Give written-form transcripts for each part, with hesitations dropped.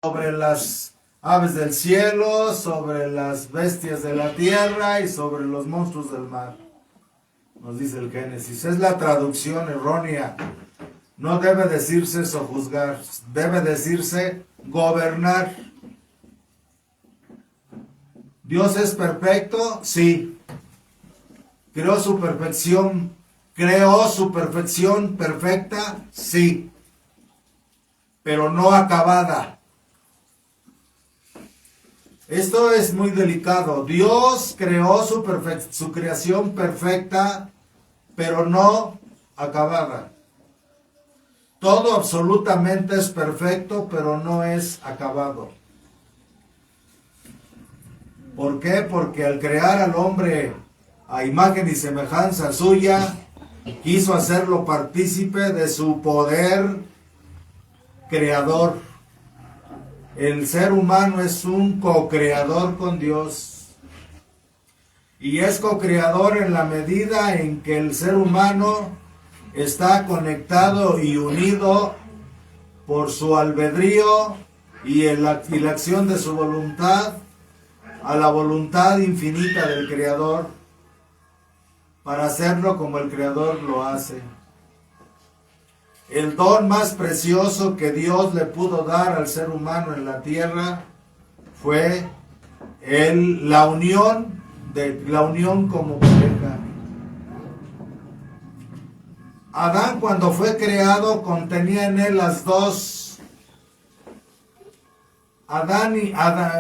sobre las aves del cielo, sobre las bestias de la tierra y sobre los monstruos del mar. Nos dice el Génesis. Es la traducción errónea. No debe decirse sojuzgar, debe decirse gobernar. ¿Dios es perfecto? Sí. ¿Creó su perfección perfecta? Sí. Pero no acabada. Esto es muy delicado. Dios creó su creación perfecta, pero no acabada. Todo absolutamente es perfecto, pero no es acabado. ¿Por qué? Porque al crear al hombre a imagen y semejanza suya, quiso hacerlo partícipe de su poder creador. El ser humano es un co-creador con Dios. Y es co-creador en la medida en que el ser humano está conectado y unido por su albedrío y la acción de su voluntad a la voluntad infinita del Creador, para hacerlo como el Creador lo hace. El don más precioso que Dios le pudo dar al ser humano en la tierra fue la unión como pareja. Adán, cuando fue creado, contenía en él las dos.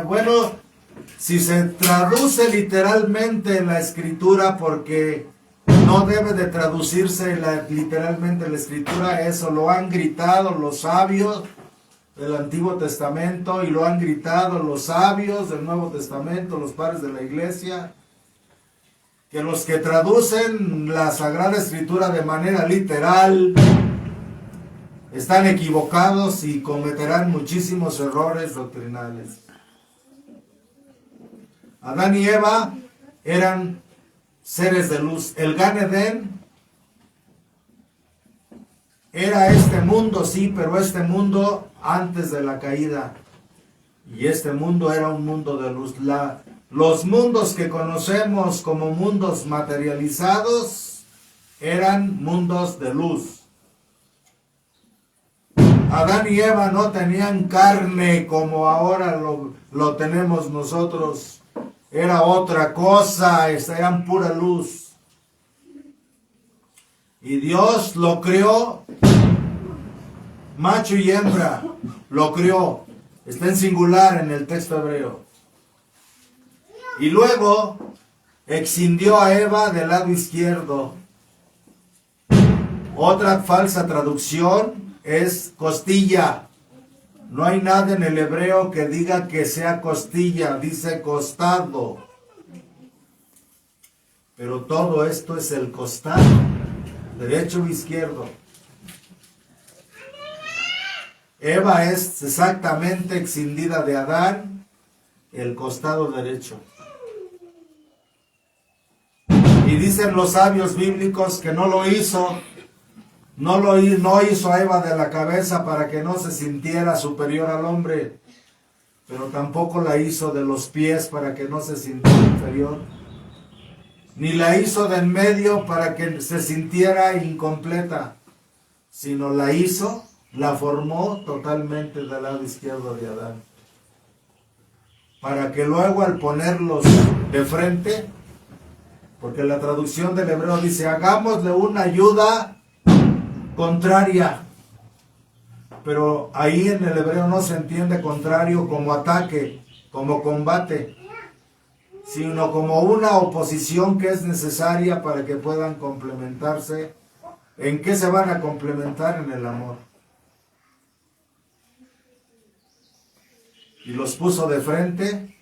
Bueno, si se traduce literalmente la escritura, porque no debe de traducirse literalmente la escritura, eso lo han gritado los sabios del Antiguo Testamento y lo han gritado los sabios del Nuevo Testamento, los padres de la iglesia, que los que traducen la Sagrada Escritura de manera literal están equivocados y cometerán muchísimos errores doctrinales. Adán y Eva eran seres de luz. El Gan Edén era este mundo, sí, pero este mundo antes de la caída. Y este mundo era un mundo de luz. Los mundos que conocemos como mundos materializados eran mundos de luz. Adán y Eva no tenían carne como ahora lo tenemos nosotros. Era otra cosa, eran pura luz. Y Dios lo creó, macho y hembra, lo creó. Está en singular en el texto hebreo. Y luego excindió a Eva del lado izquierdo. Otra falsa traducción es costilla. No hay nada en el hebreo que diga que sea costilla, dice costado. Pero todo esto es el costado, derecho o izquierdo. Eva es exactamente excindida de Adán, el costado derecho. Y dicen los sabios bíblicos que no hizo a Eva de la cabeza para que no se sintiera superior al hombre, pero tampoco la hizo de los pies para que no se sintiera inferior, ni la hizo de en medio para que se sintiera incompleta, sino la formó totalmente del lado izquierdo de Adán, para que luego al ponerlos de frente, porque la traducción del hebreo dice, hagámosle una ayuda contraria, pero ahí en el hebreo no se entiende contrario como ataque, como combate, sino como una oposición que es necesaria para que puedan complementarse. ¿En qué se van a complementar? En el amor. Y los puso de frente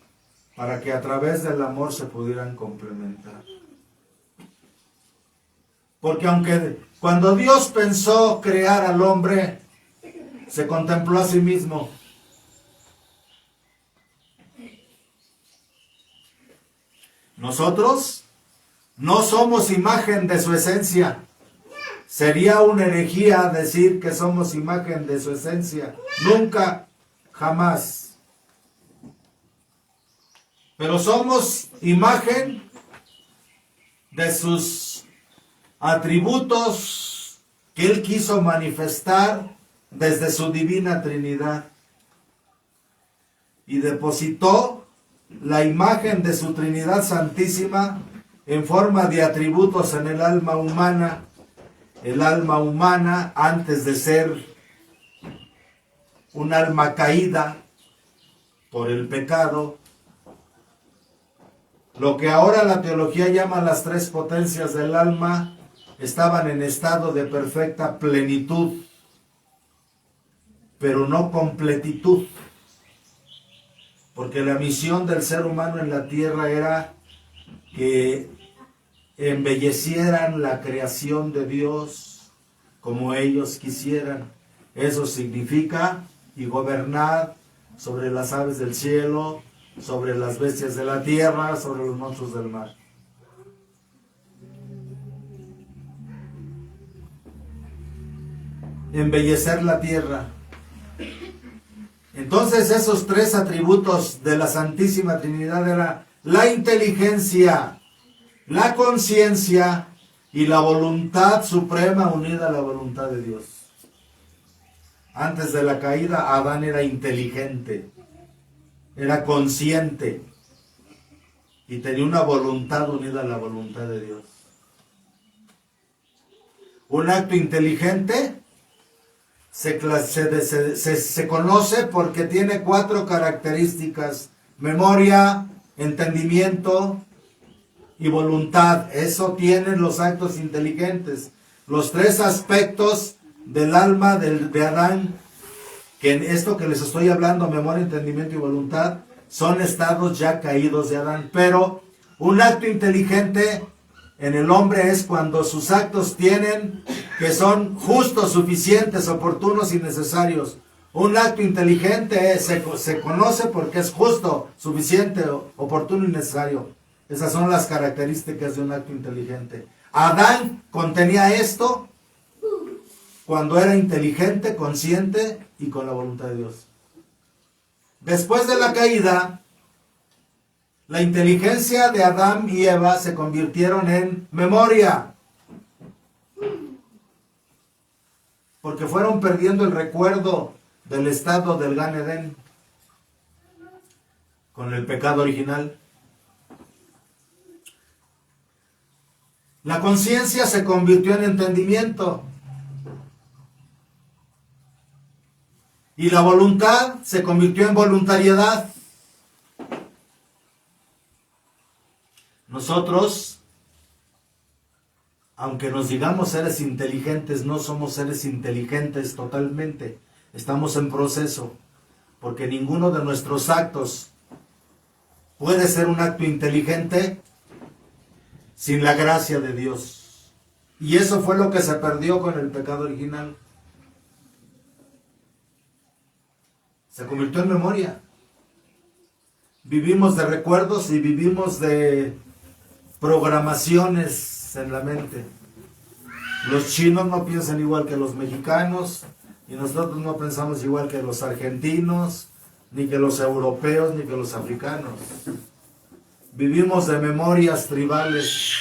para que a través del amor se pudieran complementar. Porque cuando Dios pensó crear al hombre, se contempló a sí mismo. Nosotros no somos imagen de su esencia. Sería una herejía decir que somos imagen de su esencia. Nunca, jamás. Pero somos imagen de sus atributos que Él quiso manifestar desde su divina Trinidad. Y depositó la imagen de su Trinidad Santísima en forma de atributos en el alma humana. El alma humana, antes de ser un alma caída por el pecado, lo que ahora la teología llama las tres potencias del alma, estaban en estado de perfecta plenitud, pero no completitud, porque la misión del ser humano en la tierra era que embellecieran la creación de Dios como ellos quisieran. Eso significa y gobernar sobre las aves del cielo, sobre las bestias de la tierra, sobre los monstruos del mar. Embellecer la tierra. Entonces esos tres atributos de la Santísima Trinidad eran la inteligencia, la conciencia y la voluntad suprema unida a la voluntad de Dios. Antes de la caída, Adán era inteligente, era consciente y tenía una voluntad unida a la voluntad de Dios. Un acto inteligente se conoce porque tiene 4 características: memoria, entendimiento y voluntad. Eso tienen los actos inteligentes. Los 3 aspectos del alma de Adán, que en esto que les estoy hablando, memoria, entendimiento y voluntad, son estados ya caídos de Adán. Pero un acto inteligente en el hombre es cuando sus actos tienen que son justos, suficientes, oportunos y necesarios. Un acto inteligente se conoce porque es justo, suficiente, oportuno y necesario. Esas son las características de un acto inteligente. Adán contenía esto cuando era inteligente, consciente y con la voluntad de Dios. Después de la caída, la inteligencia de Adán y Eva se convirtieron en memoria, porque fueron perdiendo el recuerdo del estado del Gan Edén con el pecado original. La conciencia se convirtió en entendimiento y la voluntad se convirtió en voluntariedad. Nosotros, aunque nos digamos seres inteligentes, no somos seres inteligentes totalmente. Estamos en proceso, porque ninguno de nuestros actos puede ser un acto inteligente sin la gracia de Dios. Y eso fue lo que se perdió con el pecado original. Se convirtió en memoria. Vivimos de recuerdos y vivimos de programaciones en la mente. Los chinos no piensan igual que los mexicanos y nosotros no pensamos igual que los argentinos, ni que los europeos, ni que los africanos. Vivimos de memorias tribales.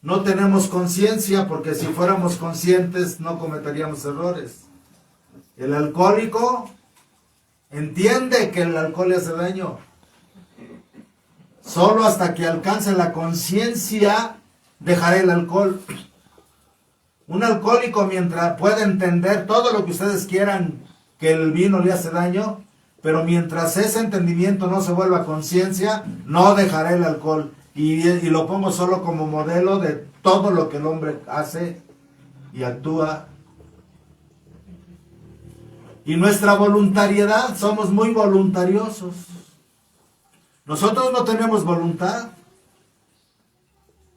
No tenemos conciencia porque si fuéramos conscientes no cometeríamos errores. El alcohólico entiende que el alcohol le hace daño. Solo hasta que alcance la conciencia dejaré el alcohol. Un alcohólico, mientras puede entender todo lo que ustedes quieran que el vino le hace daño, pero mientras ese entendimiento no se vuelva conciencia, no dejará el alcohol. Y lo pongo solo como modelo de todo lo que el hombre hace y actúa. Y nuestra voluntariedad, somos muy voluntariosos. Nosotros no tenemos voluntad.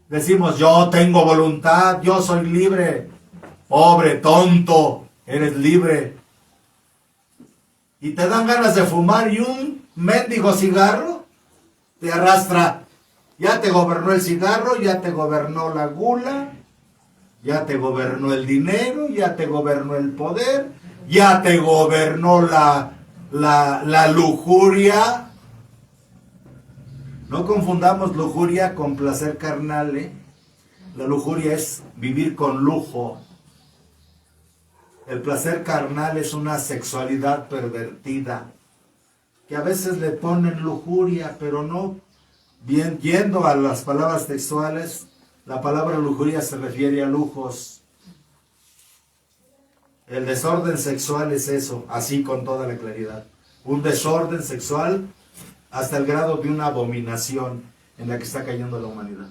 Decimos, yo tengo voluntad, yo soy libre. Pobre, tonto, eres libre. Y te dan ganas de fumar y un mendigo cigarro te arrastra. Ya te gobernó el cigarro, ya te gobernó la gula, ya te gobernó el dinero, ya te gobernó el poder, ya te gobernó la lujuria. No confundamos lujuria con placer carnal, ¿eh? La lujuria es vivir con lujo. El placer carnal es una sexualidad pervertida, que a veces le ponen lujuria, pero no. Bien, yendo a las palabras textuales, la palabra lujuria se refiere a lujos. El desorden sexual es eso, así con toda la claridad. Un desorden sexual hasta el grado de una abominación en la que está cayendo la humanidad.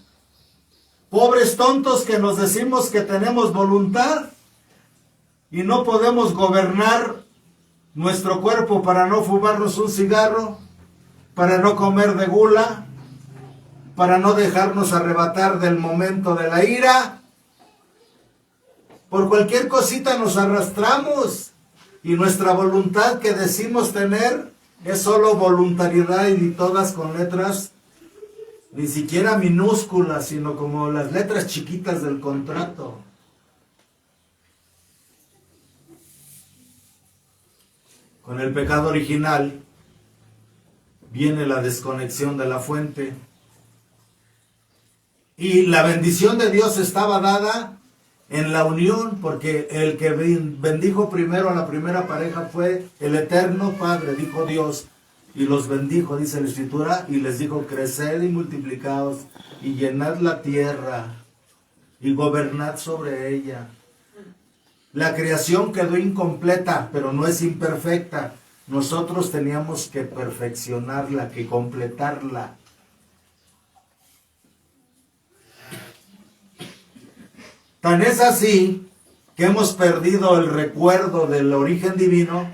Pobres tontos que nos decimos que tenemos voluntad y no podemos gobernar nuestro cuerpo para no fumarnos un cigarro, para no comer de gula, para no dejarnos arrebatar del momento de la ira. Por cualquier cosita nos arrastramos y nuestra voluntad que decimos tener es solo voluntariedad y todas con letras ni siquiera minúsculas, sino como las letras chiquitas del contrato. Con el pecado original viene la desconexión de la fuente. Y la bendición de Dios estaba dada en la unión, porque el que bendijo primero a la primera pareja fue el eterno Padre, dijo Dios, y los bendijo, dice la Escritura, y les dijo: creced y multiplicaos, y llenad la tierra, y gobernad sobre ella. La creación quedó incompleta, pero no es imperfecta. Nosotros teníamos que perfeccionarla, que completarla. Tan es así que hemos perdido el recuerdo del origen divino,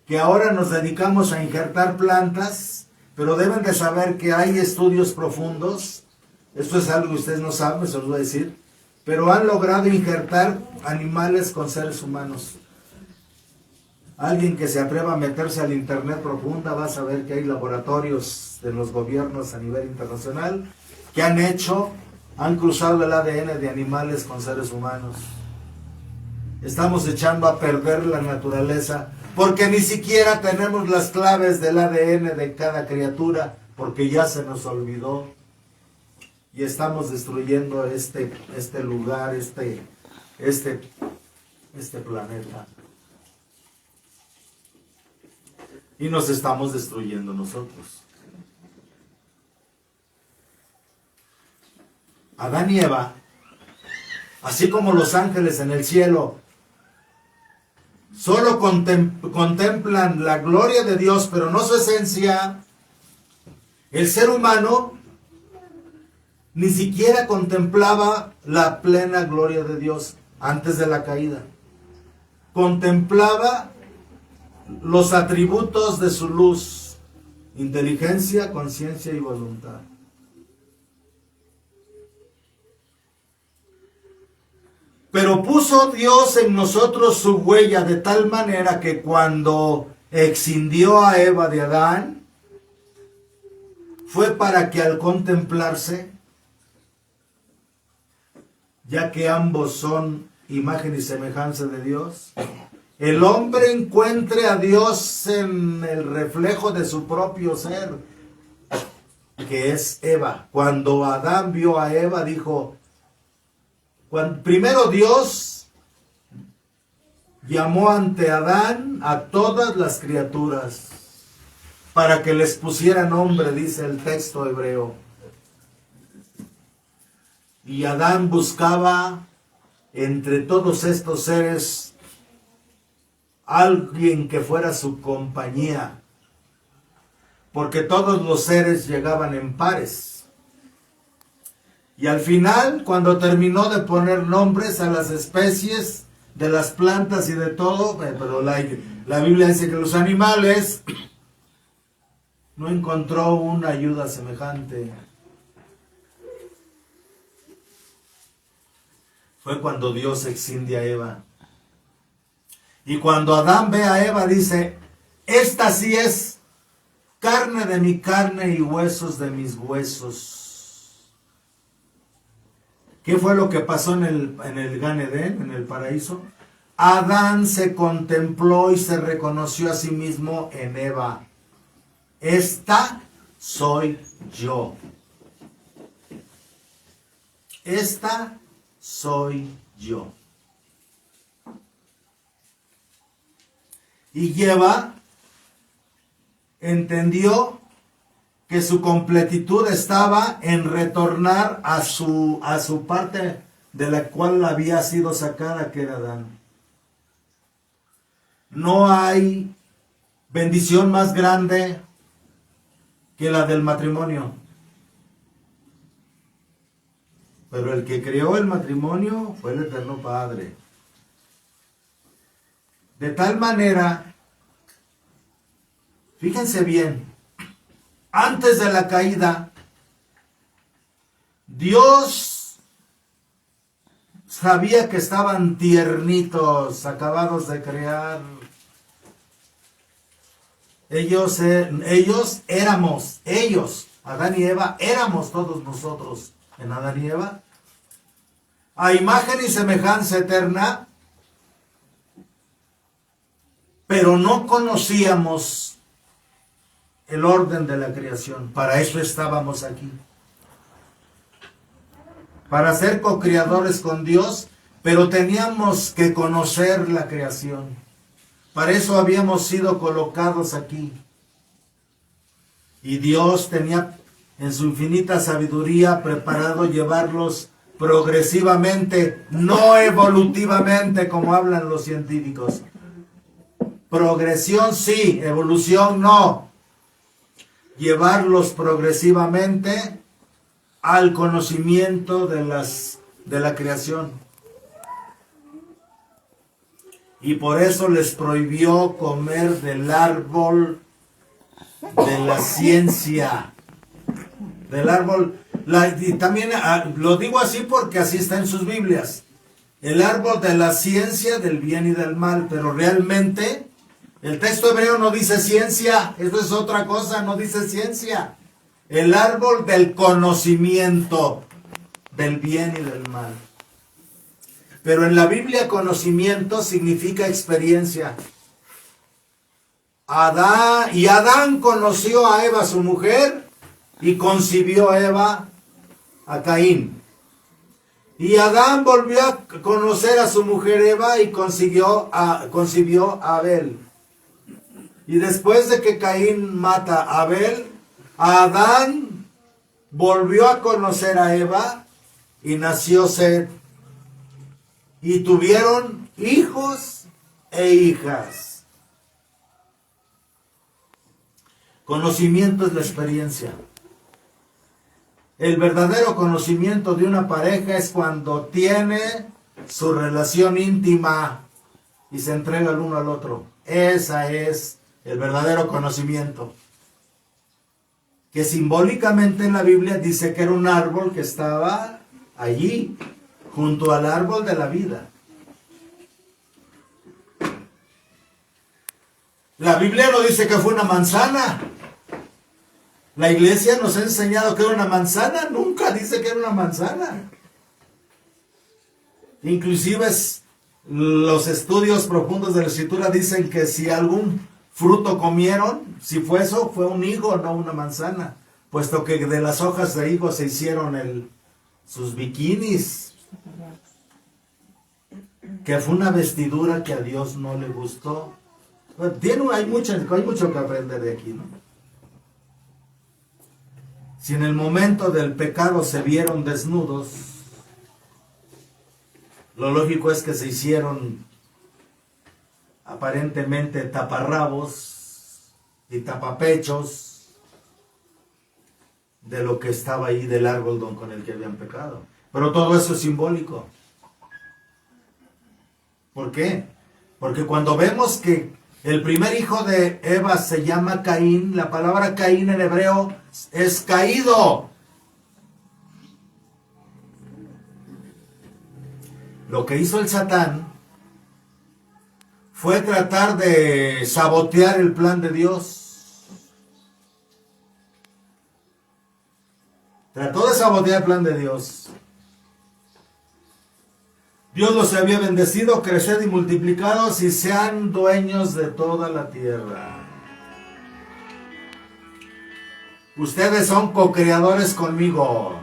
que ahora nos dedicamos a injertar plantas, pero deben de saber que hay estudios profundos. Esto es algo que ustedes no saben, se los voy a decir, pero han logrado injertar animales con seres humanos. Alguien que se atreva a meterse al internet profunda va a saber que hay laboratorios de los gobiernos a nivel internacional que han cruzado el ADN de animales con seres humanos. Estamos echando a perder la naturaleza porque ni siquiera tenemos las claves del ADN de cada criatura, porque ya se nos olvidó. Y estamos destruyendo este lugar, este planeta. Y nos estamos destruyendo nosotros. Adán y Eva, así como los ángeles en el cielo, solo contemplan la gloria de Dios, pero no su esencia. El ser humano ni siquiera contemplaba la plena gloria de Dios antes de la caída. Contemplaba los atributos de su luz: inteligencia, conciencia y voluntad. Pero puso Dios en nosotros su huella de tal manera que cuando excindió a Eva de Adán, fue para que al contemplarse, ya que ambos son imagen y semejanza de Dios, el hombre encuentre a Dios en el reflejo de su propio ser, que es Eva. Cuando Adán vio a Eva, dijo: primero Dios llamó ante Adán a todas las criaturas para que les pusiera nombre, dice el texto hebreo. Y Adán buscaba entre todos estos seres alguien que fuera su compañía, porque todos los seres llegaban en pares. Y al final, cuando terminó de poner nombres a las especies de las plantas y de todo, pero la Biblia dice que los animales, no encontró una ayuda semejante. Fue cuando Dios exciende a Eva. Y cuando Adán ve a Eva, dice: esta sí es carne de mi carne y huesos de mis huesos. ¿Qué fue lo que pasó en el Gan Edén, en el paraíso? Adán se contempló y se reconoció a sí mismo en Eva. Esta soy yo. Esta soy yo. Y Eva entendió que su completitud estaba en retornar a su parte de la cual había sido sacada, que era Adán. No hay bendición más grande que la del matrimonio. Pero el que creó el matrimonio fue el Eterno Padre. De tal manera, fíjense bien, antes de la caída, Dios sabía que estaban tiernitos, acabados de crear. Ellos, Adán y Eva, éramos todos nosotros en Adán y Eva, a imagen y semejanza eterna, pero no conocíamos el orden de la creación. Para eso estábamos aquí. Para ser co-creadores con Dios, pero teníamos que conocer la creación. Para eso habíamos sido colocados aquí. Y Dios tenía en su infinita sabiduría preparado llevarlos progresivamente, no evolutivamente como hablan los científicos. Progresión sí, evolución no. Llevarlos progresivamente al conocimiento de la creación. Y por eso les prohibió comer del árbol de la ciencia. Del árbol, y también lo digo así porque así está en sus Biblias. El árbol de la ciencia del bien y del mal, pero realmente el texto hebreo no dice ciencia, eso es otra cosa, no dice ciencia. El árbol del conocimiento del bien y del mal. Pero en la Biblia conocimiento significa experiencia. Adán conoció a Eva, su mujer, y concibió a Eva a Caín. Y Adán volvió a conocer a su mujer Eva y concibió a Abel. Y después de que Caín mata a Abel, Adán volvió a conocer a Eva y nació Set. Y tuvieron hijos e hijas. Conocimiento es la experiencia. El verdadero conocimiento de una pareja es cuando tiene su relación íntima y se entrega el uno al otro. Esa es el verdadero conocimiento. Que simbólicamente en la Biblia dice que era un árbol que estaba allí, junto al árbol de la vida. La Biblia no dice que fue una manzana. La iglesia nos ha enseñado que era una manzana. Nunca dice que era una manzana. Inclusive los estudios profundos de la Escritura dicen que si algún fruto comieron, si fue eso, fue un higo, no una manzana. Puesto que de las hojas de higo se hicieron sus bikinis. Que fue una vestidura que a Dios no le gustó. Hay mucho que aprender de aquí, ¿no? Si en el momento del pecado se vieron desnudos, lo lógico es que se hicieron aparentemente taparrabos y tapapechos de lo que estaba ahí del árbol con el que habían pecado. Pero todo eso es simbólico. ¿Por qué? Porque cuando vemos que el primer hijo de Eva se llama Caín, la palabra Caín en hebreo es caído. Lo que hizo el Satán fue tratar de sabotear el plan de Dios. Trató de sabotear el plan de Dios. Dios los había bendecido, creced y multiplicados y sean dueños de toda la tierra. Ustedes son co-creadores conmigo.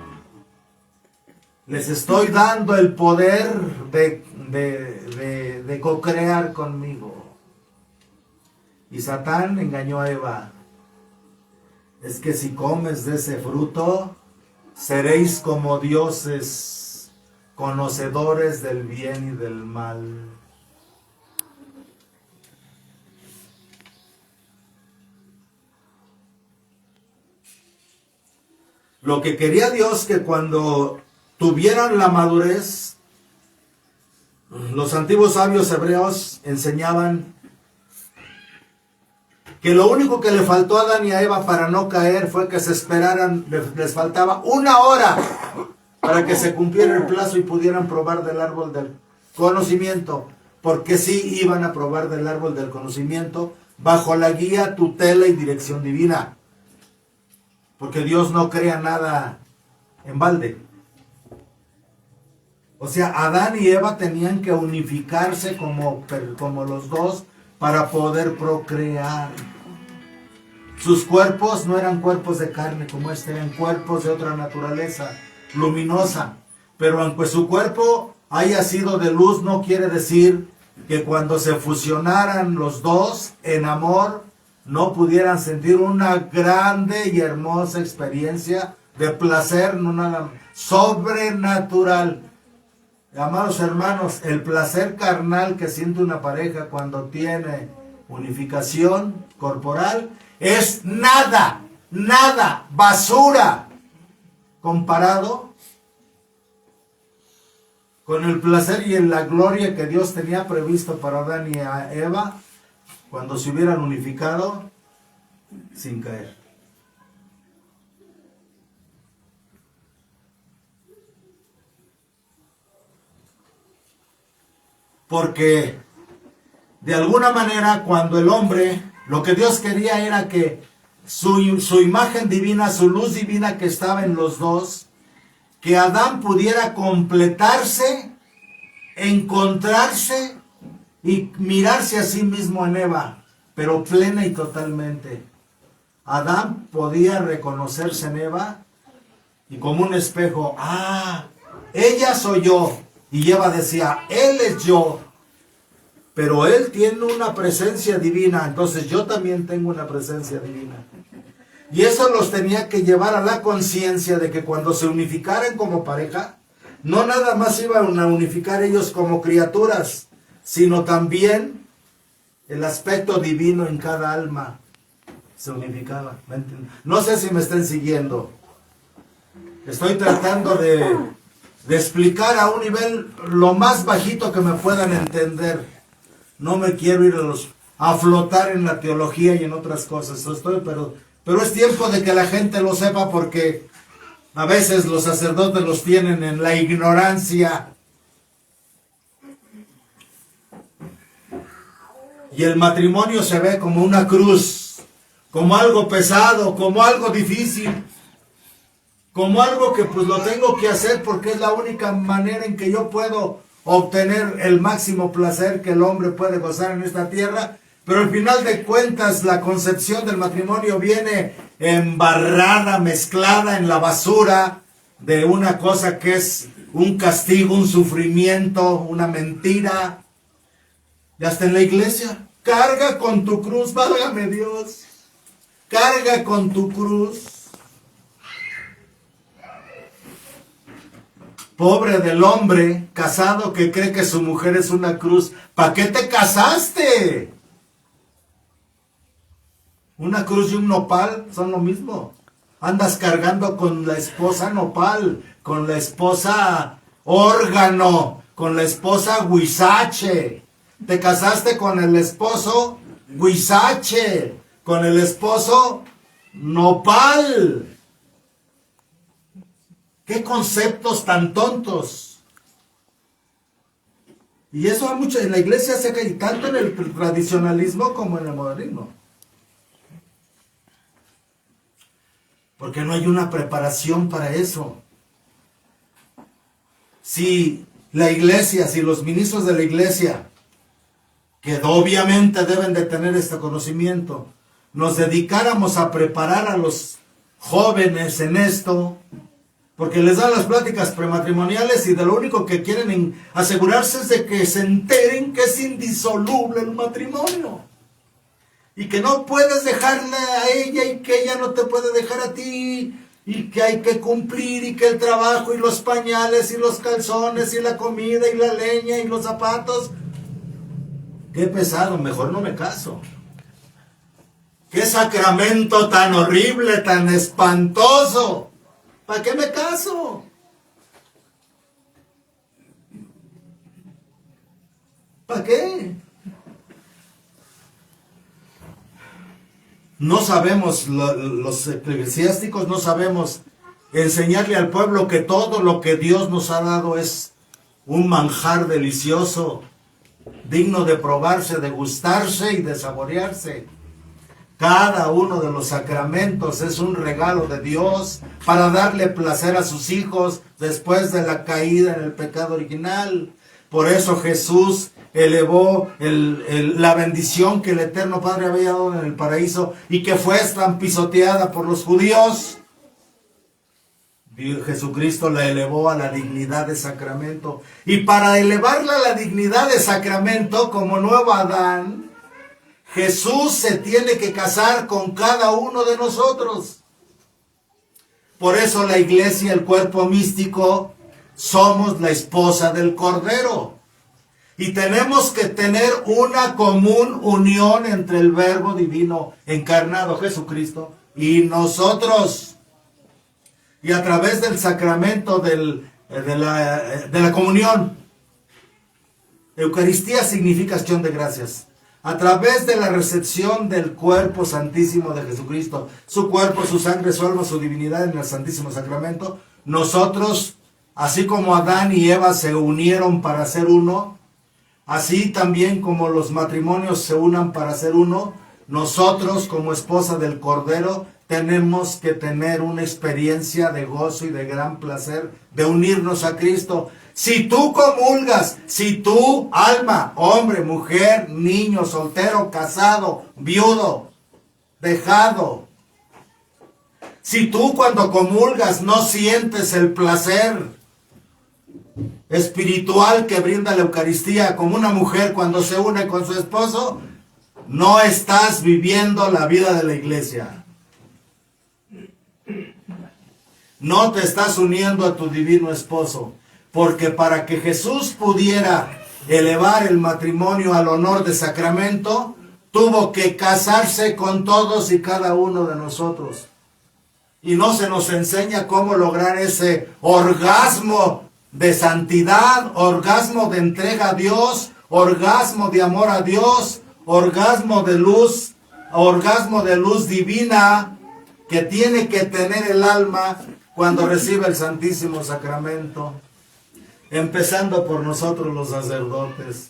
Les estoy dando el poder de co-crear conmigo. Y Satán engañó a Eva. Es que si comes de ese fruto, seréis como dioses, conocedores del bien y del mal. Lo que quería Dios que cuando tuvieran la madurez, los antiguos sabios hebreos enseñaban que lo único que le faltó a Adán y a Eva para no caer fue que se esperaran, les faltaba 1 hora para que se cumpliera el plazo y pudieran probar del árbol del conocimiento, porque sí iban a probar del árbol del conocimiento bajo la guía, tutela y dirección divina, porque Dios no crea nada en balde. O sea, Adán y Eva tenían que unificarse como los dos para poder procrear. Sus cuerpos no eran cuerpos de carne como este, eran cuerpos de otra naturaleza, luminosa. Pero aunque su cuerpo haya sido de luz, no quiere decir que cuando se fusionaran los dos en amor, no pudieran sentir una grande y hermosa experiencia de placer, no nada sobrenatural. Amados hermanos, el placer carnal que siente una pareja cuando tiene unificación corporal es nada, basura, comparado con el placer y la gloria que Dios tenía previsto para Adán y a Eva cuando se hubieran unificado sin caer. Porque de alguna manera cuando el hombre, lo que Dios quería era que su imagen divina, su luz divina que estaba en los dos, que Adán pudiera completarse, encontrarse y mirarse a sí mismo en Eva, pero plena y totalmente. Adán podía reconocerse en Eva y como un espejo, ella soy yo. Y Eva decía, él es yo, pero él tiene una presencia divina, entonces yo también tengo una presencia divina. Y eso los tenía que llevar a la conciencia de que cuando se unificaran como pareja, no nada más iban a unificar ellos como criaturas, sino también el aspecto divino en cada alma se unificaba. No sé si me estén siguiendo. Estoy tratando de explicar a un nivel lo más bajito que me puedan entender. No me quiero ir a flotar en la teología y en otras cosas. Pero es tiempo de que la gente lo sepa porque a veces los sacerdotes los tienen en la ignorancia. Y el matrimonio se ve como una cruz, como algo pesado, como algo difícil, como algo que pues lo tengo que hacer porque es la única manera en que yo puedo obtener el máximo placer que el hombre puede gozar en esta tierra. Pero al final de cuentas la concepción del matrimonio viene embarrada, mezclada en la basura de una cosa que es un castigo, un sufrimiento, una mentira. Ya está en la iglesia. Carga con tu cruz, válgame Dios. Carga con tu cruz. Pobre del hombre casado que cree que su mujer es una cruz. ¿Para qué te casaste? Una cruz y un nopal son lo mismo. Andas cargando con la esposa nopal, con la esposa órgano, con la esposa huizache. Te casaste con el esposo huizache, con el esposo nopal. ¡Qué conceptos tan tontos! Y eso hay mucho en la iglesia, se cae tanto en el tradicionalismo como en el modernismo. Porque no hay una preparación para eso. Si la iglesia, si los ministros de la iglesia, que obviamente deben de tener este conocimiento, nos dedicáramos a preparar a los jóvenes en esto, porque les dan las pláticas prematrimoniales y de lo único que quieren asegurarse es de que se enteren que es indisoluble el matrimonio y que no puedes dejarla a ella y que ella no te puede dejar a ti y que hay que cumplir y que el trabajo y los pañales y los calzones y la comida y la leña y los zapatos. Qué pesado, mejor no me caso. Qué sacramento tan horrible, tan espantoso. ¿Para qué me caso? ¿Para qué? No sabemos, los eclesiásticos no sabemos enseñarle al pueblo que todo lo que Dios nos ha dado es un manjar delicioso, digno de probarse, de gustarse y de saborearse. Cada uno de los sacramentos es un regalo de Dios para darle placer a sus hijos después de la caída en el pecado original. Por eso Jesús elevó la bendición que el Eterno Padre había dado en el paraíso y que fue tan pisoteada por los judíos. Jesucristo la elevó a la dignidad de sacramento. Y para elevarla a la dignidad de sacramento, como nuevo Adán, Jesús se tiene que casar con cada uno de nosotros. Por eso la iglesia, el cuerpo místico, somos la esposa del Cordero. Y tenemos que tener una común unión entre el Verbo Divino encarnado, Jesucristo, y nosotros. Y a través del sacramento de la comunión. Eucaristía significa acción de gracias. A través de la recepción del cuerpo santísimo de Jesucristo, su cuerpo, su sangre, su alma, su divinidad en el Santísimo Sacramento, nosotros, así como Adán y Eva se unieron para ser uno, así también como los matrimonios se unan para ser uno, nosotros como esposa del Cordero tenemos que tener una experiencia de gozo y de gran placer de unirnos a Cristo. Si tú comulgas, si tú, alma, hombre, mujer, niño, soltero, casado, viudo, dejado, si tú cuando comulgas no sientes el placer espiritual que brinda la Eucaristía como una mujer cuando se une con su esposo, no estás viviendo la vida de la iglesia. No te estás uniendo a tu divino esposo. Porque para que Jesús pudiera elevar el matrimonio al honor de sacramento, tuvo que casarse con todos y cada uno de nosotros. Y no se nos enseña cómo lograr ese orgasmo de santidad, orgasmo de entrega a Dios, orgasmo de amor a Dios, orgasmo de luz divina que tiene que tener el alma cuando recibe el Santísimo Sacramento. Empezando por nosotros los sacerdotes.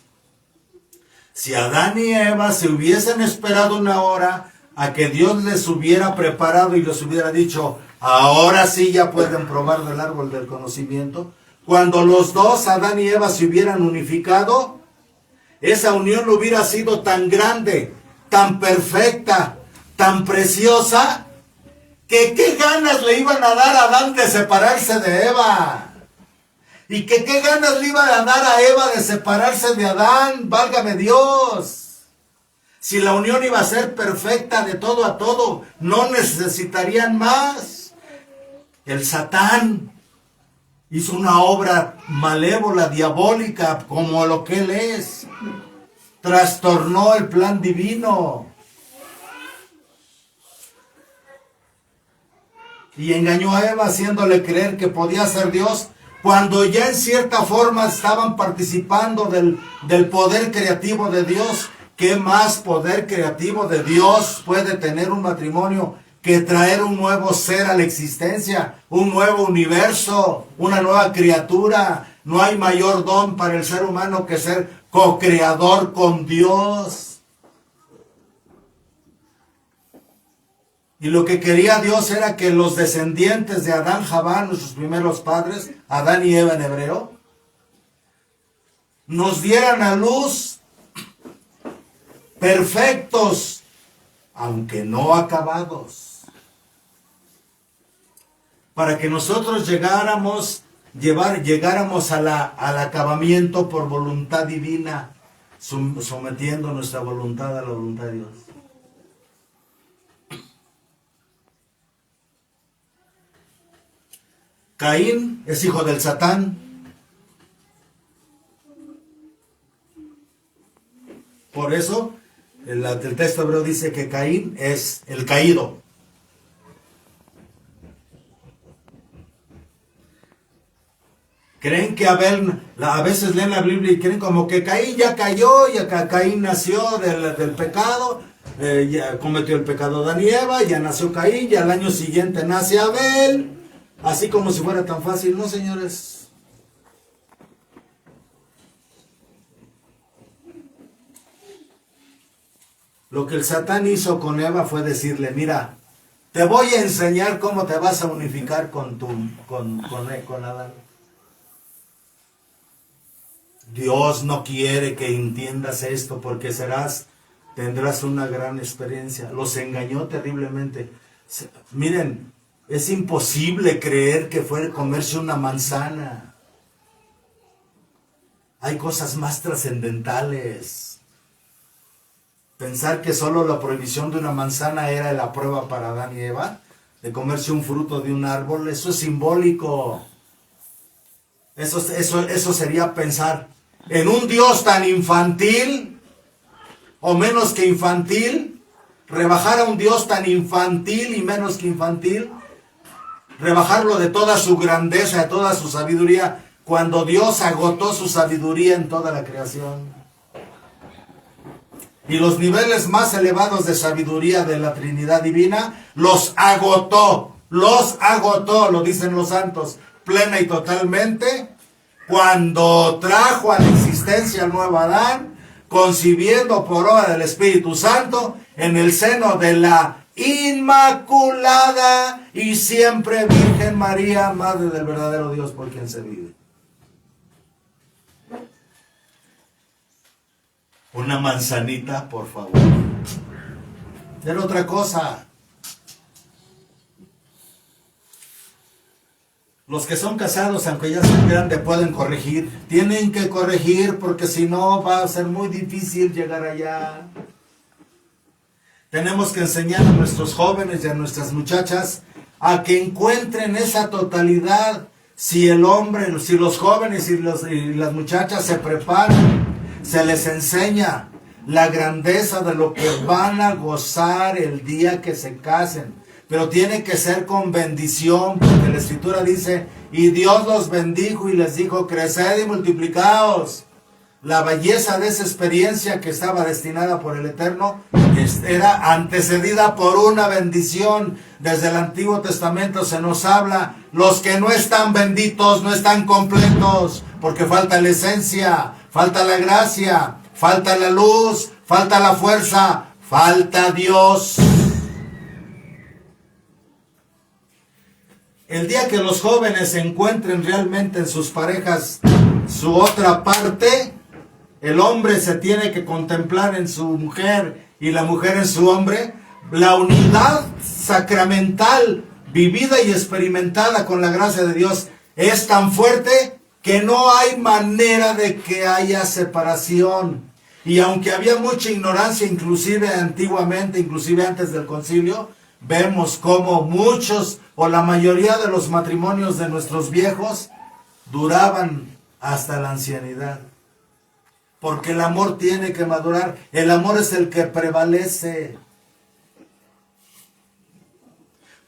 Si Adán y Eva se hubiesen esperado una hora a que Dios les hubiera preparado y les hubiera dicho, ahora sí ya pueden probar del árbol del conocimiento, cuando los dos, Adán y Eva, se hubieran unificado, esa unión hubiera sido tan grande, tan perfecta, tan preciosa, que qué ganas le iban a dar a Adán de separarse de Eva. Y que qué ganas le iban a dar a Eva de separarse de Adán, válgame Dios. Si la unión iba a ser perfecta de todo a todo, no necesitarían más. El Satán hizo una obra malévola, diabólica, como lo que él es. Trastornó el plan divino. Y engañó a Eva haciéndole creer que podía ser Dios, cuando ya en cierta forma estaban participando del poder creativo de Dios. ¿Qué más poder creativo de Dios puede tener un matrimonio que traer un nuevo ser a la existencia, un nuevo universo, una nueva criatura? No hay mayor don para el ser humano que ser co-creador con Dios. Y lo que quería Dios era que los descendientes de Adán, Javá, nuestros primeros padres, Adán y Eva en hebreo, nos dieran a luz perfectos, aunque no acabados, para que nosotros llegáramos al acabamiento por voluntad divina, sometiendo nuestra voluntad a la voluntad de Dios. Caín es hijo del Satán. Por eso el texto hebreo dice que Caín es el caído. Creen que Abel, a veces leen la Biblia y creen como que Caín ya cayó, ya Caín nació del pecado, ya cometió el pecado de Adán y Eva, ya nació Caín, ya al año siguiente nace Abel. Así como si fuera tan fácil, ¿no, señores? Lo que el Satán hizo con Eva fue decirle, mira, te voy a enseñar cómo te vas a unificar con Adán. Dios no quiere que entiendas esto porque tendrás una gran experiencia. Los engañó terriblemente. Miren, es imposible creer que fue comerse una manzana. Hay cosas más trascendentales. Pensar que solo la prohibición de una manzana era la prueba para Adán y Eva, de comerse un fruto de un árbol, eso es simbólico. Eso sería pensar en un Dios tan infantil, o menos que infantil, rebajar a un Dios tan infantil y menos que infantil, rebajarlo de toda su grandeza, de toda su sabiduría, cuando Dios agotó su sabiduría en toda la creación. Y los niveles más elevados de sabiduría de la Trinidad Divina los agotó, lo dicen los santos, plena y totalmente, cuando trajo a la existencia al nuevo Adán, concibiendo por obra del Espíritu Santo, en el seno de la Inmaculada y siempre Virgen María, Madre del verdadero Dios por quien se vive. Una manzanita, por favor. Era otra cosa. Los que son casados, aunque ya sean grandes, pueden corregir. Tienen que corregir porque si no va a ser muy difícil llegar allá. Tenemos que enseñar a nuestros jóvenes y a nuestras muchachas a que encuentren esa totalidad. Si los jóvenes y las muchachas se preparan, se les enseña la grandeza de lo que van a gozar el día que se casen. Pero tiene que ser con bendición, porque la Escritura dice, y Dios los bendijo y les dijo, creced y multiplicaos. La belleza de esa experiencia que estaba destinada por el Eterno era antecedida por una bendición. Desde el Antiguo Testamento se nos habla, los que no están benditos no están completos, porque falta la esencia, falta la gracia, falta la luz, falta la fuerza, falta Dios. El día que los jóvenes encuentren realmente en sus parejas su otra parte, el hombre se tiene que contemplar en su mujer y la mujer en su hombre, la unidad sacramental vivida y experimentada con la gracia de Dios es tan fuerte que no hay manera de que haya separación. Y aunque había mucha ignorancia, inclusive antiguamente, inclusive antes del concilio, vemos como muchos o la mayoría de los matrimonios de nuestros viejos duraban hasta la ancianidad. Porque el amor tiene que madurar. El amor es el que prevalece.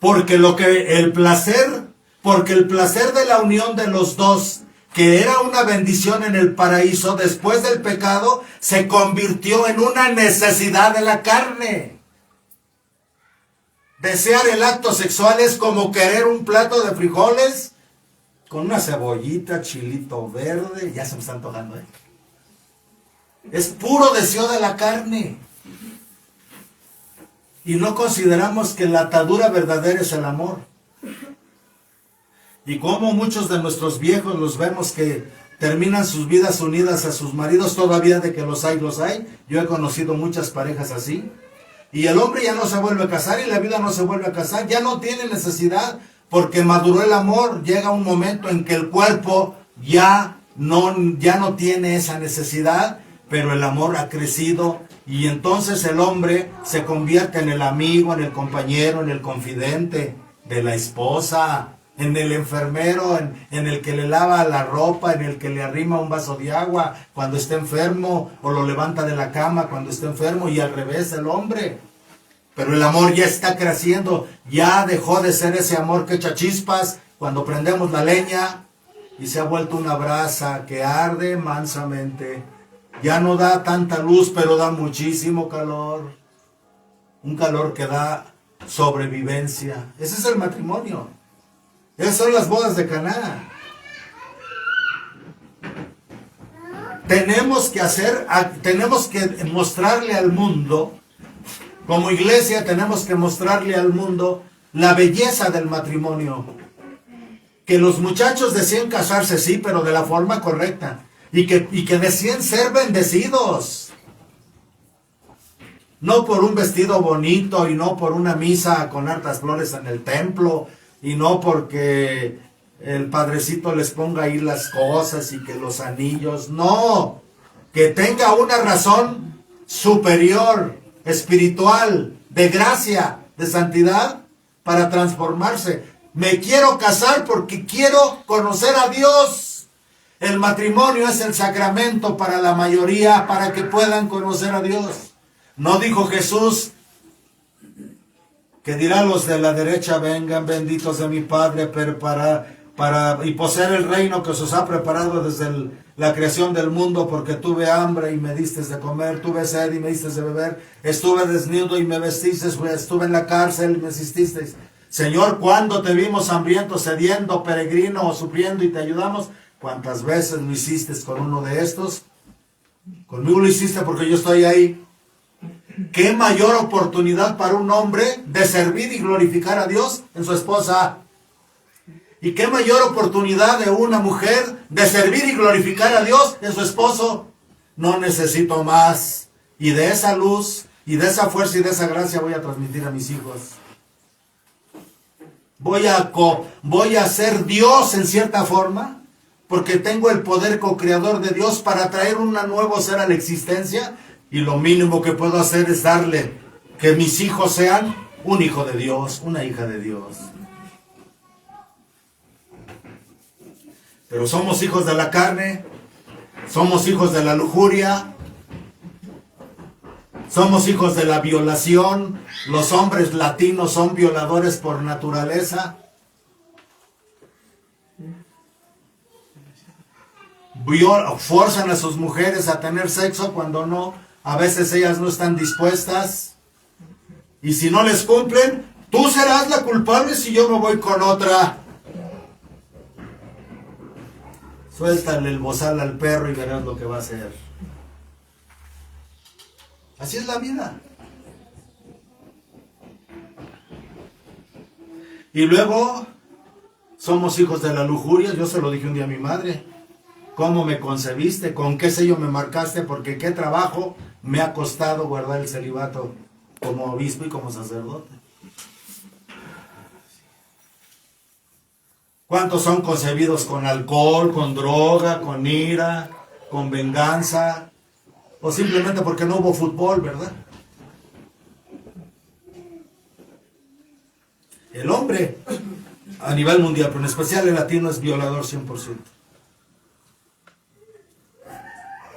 Porque el placer de la unión de los dos, que era una bendición en el paraíso, después del pecado, se convirtió en una necesidad de la carne. Desear el acto sexual es como querer un plato de frijoles con una cebollita, chilito verde, ya se me está antojando, ¿eh? Es puro deseo de la carne. Y no consideramos que la atadura verdadera es el amor. Y como muchos de nuestros viejos los vemos que terminan sus vidas unidas a sus maridos, todavía de que los hay, los hay. Yo he conocido muchas parejas así. Y el hombre ya no se vuelve a casar y la viuda no se vuelve a casar, ya no tiene necesidad porque maduró el amor. Llega un momento en que el cuerpo ya no tiene esa necesidad, pero el amor ha crecido y entonces el hombre se convierte en el amigo, en el compañero, en el confidente de la esposa, en el enfermero, en el que le lava la ropa, en el que le arrima un vaso de agua cuando está enfermo, o lo levanta de la cama cuando está enfermo, y al revés el hombre. Pero el amor ya está creciendo, ya dejó de ser ese amor que echa chispas cuando prendemos la leña, y se ha vuelto una brasa que arde mansamente. Ya no da tanta luz, pero da muchísimo calor. Un calor que da sobrevivencia. Ese es el matrimonio. Esas son las bodas de Caná. Tenemos que mostrarle al mundo, como iglesia tenemos que mostrarle al mundo la belleza del matrimonio. Que los muchachos decían casarse, sí, pero de la forma correcta. Y que decían ser bendecidos. No por un vestido bonito y no por una misa con hartas flores en el templo. Y no porque el padrecito les ponga ahí las cosas y que los anillos. No, que tenga una razón superior, espiritual, de gracia, de santidad, para transformarse. Me quiero casar porque quiero conocer a Dios. El matrimonio es el sacramento para la mayoría, para que puedan conocer a Dios. ¿No dijo Jesús que dirá a los de la derecha: vengan benditos de mi Padre para y poseer el reino que os ha preparado desde la creación del mundo? Porque tuve hambre y me diste de comer, tuve sed y me diste de beber, estuve desnudo y me vestiste, estuve en la cárcel y me asististeis. Señor, ¿cuándo te vimos hambriento, sediento, peregrino o sufriendo y te ayudamos? ¿Cuántas veces lo hiciste con uno de estos? Conmigo lo hiciste porque yo estoy ahí. ¿Qué mayor oportunidad para un hombre de servir y glorificar a Dios en su esposa? ¿Y qué mayor oportunidad de una mujer de servir y glorificar a Dios en su esposo? No necesito más. Y de esa luz, y de esa fuerza y de esa gracia voy a transmitir a mis hijos. Voy a ser Dios en cierta forma, porque tengo el poder co-creador de Dios para traer un nuevo ser a la existencia. Y lo mínimo que puedo hacer es darle que mis hijos sean un hijo de Dios, una hija de Dios. Pero somos hijos de la carne, somos hijos de la lujuria, somos hijos de la violación. Los hombres latinos son violadores por naturaleza. Forzan a sus mujeres a tener sexo cuando no. A veces ellas no están dispuestas. Y si no les cumplen, tú serás la culpable si yo me voy con otra. Suéltale el bozal al perro y verás lo que va a hacer. Así es la vida. Y luego somos hijos de la lujuria. Yo se lo dije un día a mi madre. ¿Cómo me concebiste? ¿Con qué sello me marcaste? Porque qué trabajo me ha costado guardar el celibato como obispo y como sacerdote. ¿Cuántos son concebidos con alcohol, con droga, con ira, con venganza? O simplemente porque no hubo fútbol, ¿verdad? El hombre, a nivel mundial, pero en especial el latino, es violador 100%.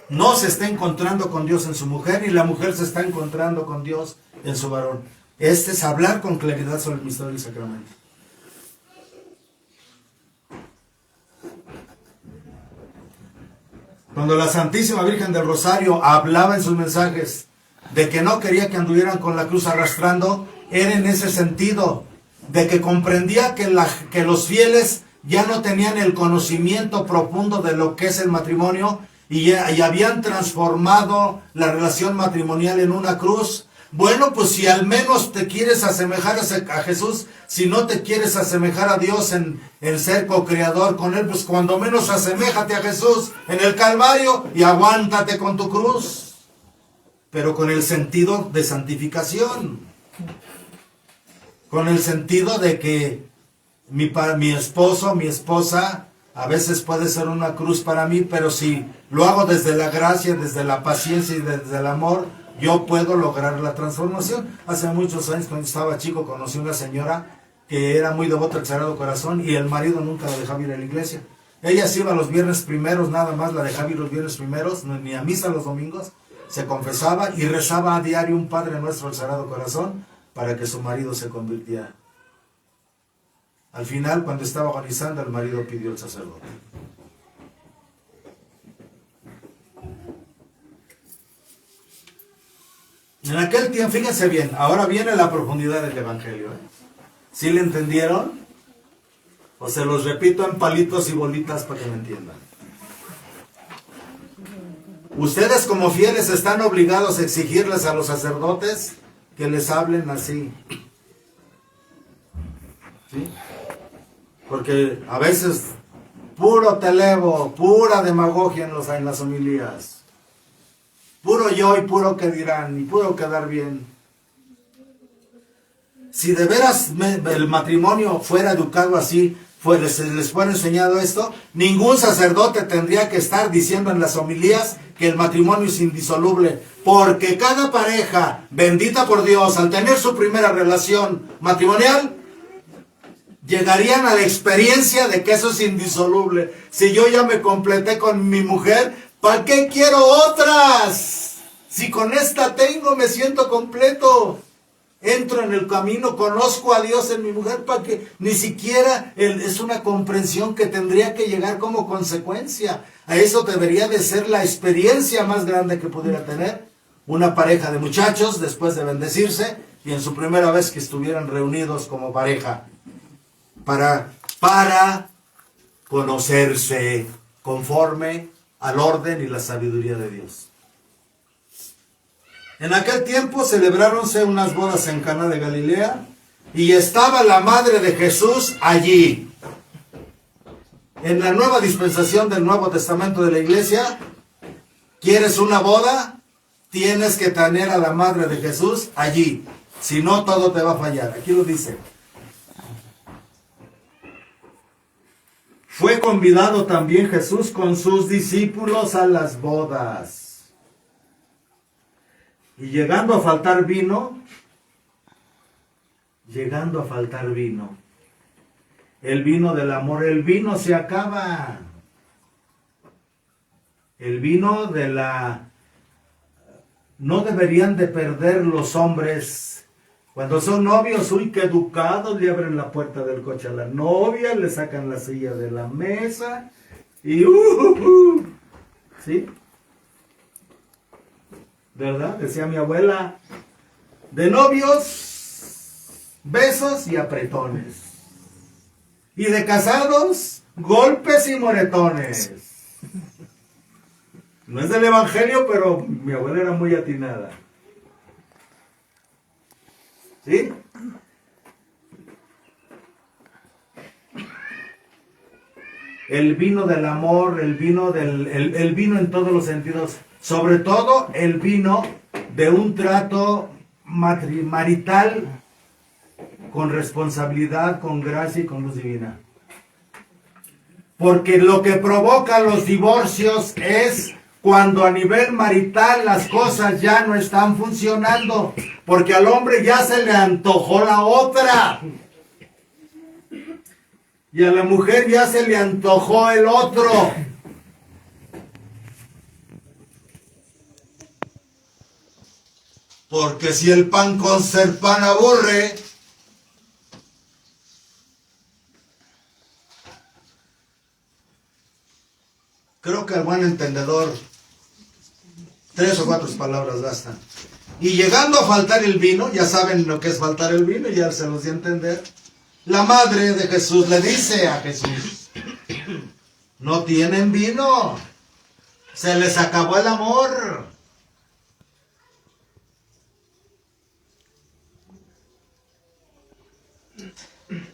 No se está encontrando con Dios en su mujer, y la mujer se está encontrando con Dios en su varón. Este es hablar con claridad sobre el misterio del sacramento. Cuando la Santísima Virgen del Rosario hablaba en sus mensajes de que no quería que anduvieran con la cruz arrastrando, era en ese sentido, de que comprendía que los fieles ya no tenían el conocimiento profundo de lo que es el matrimonio, y habían transformado la relación matrimonial en una cruz, Bueno, pues si al menos te quieres asemejar a Jesús, si no te quieres asemejar a Dios en ser co-creador con Él, pues cuando menos aseméjate a Jesús en el Calvario y aguántate con tu cruz. Pero con el sentido de santificación. Con el sentido de que mi esposo, mi esposa, a veces puede ser una cruz para mí, pero si lo hago desde la gracia, desde la paciencia y desde el amor, yo puedo lograr la transformación. Hace muchos años, cuando estaba chico, conocí una señora que era muy devota al Sagrado Corazón y el marido nunca la dejaba ir a la iglesia. Ella se iba los viernes primeros, nada más la dejaba ir los viernes primeros, ni a misa los domingos. Se confesaba y rezaba a diario un Padre Nuestro al Sagrado Corazón para que su marido se convirtiera. Al final, cuando estaba agonizando, el marido pidió al sacerdote. En aquel tiempo, fíjense bien, ahora viene la profundidad del Evangelio. ¿Sí le entendieron? O se los repito en palitos y bolitas para que me entiendan. Ustedes como fieles están obligados a exigirles a los sacerdotes que les hablen así. ¿Sí? Porque a veces puro televo, pura demagogia en las homilías. Puro yo y puro que dirán y puro quedar bien. Si de veras el matrimonio fuera educado así, les fuera enseñado esto, ningún sacerdote tendría que estar diciendo en las homilías que el matrimonio es indisoluble, porque cada pareja, bendita por Dios, al tener su primera relación matrimonial, llegarían a la experiencia de que eso es indisoluble. Si yo ya me completé con mi mujer, ¿para qué quiero otras? Si con esta tengo, me siento completo. Entro en el camino, conozco a Dios en mi mujer, para que ni siquiera es una comprensión que tendría que llegar como consecuencia. A eso debería de ser la experiencia más grande que pudiera tener una pareja de muchachos después de bendecirse y en su primera vez que estuvieran reunidos como pareja para conocerse conforme al orden y la sabiduría de Dios. En aquel tiempo celebráronse unas bodas en Caná de Galilea y estaba la madre de Jesús allí. En la nueva dispensación del Nuevo Testamento de la Iglesia, ¿quieres una boda? Tienes que tener a la madre de Jesús allí. Si no, todo te va a fallar. Aquí lo dice. Fue convidado también Jesús con sus discípulos a las bodas. Y llegando a faltar vino, el vino del amor, el vino se acaba. El vino de la... No deberían de perder los hombres. Cuando son novios, uy, qué educados, le abren la puerta del coche a la novia, le sacan la silla de la mesa y ¿sí? ¿Verdad? Decía mi abuela, de novios, besos y apretones. Y de casados, golpes y moretones. No es del Evangelio, pero mi abuela era muy atinada. ¿Sí? El vino del amor, el vino en todos los sentidos, sobre todo el vino de un trato marital con responsabilidad, con gracia y con luz divina. Porque lo que provoca los divorcios es cuando a nivel marital las cosas ya no están funcionando, porque al hombre ya se le antojó la otra. Y a la mujer ya se le antojó el otro. Porque si el pan con ser pan aburre, creo que al buen entendedor 3 o 4 palabras bastan. Y llegando a faltar el vino, ya saben lo que es faltar el vino, ya se los di a entender. La madre de Jesús le dice a Jesús, no tienen vino, se les acabó el amor.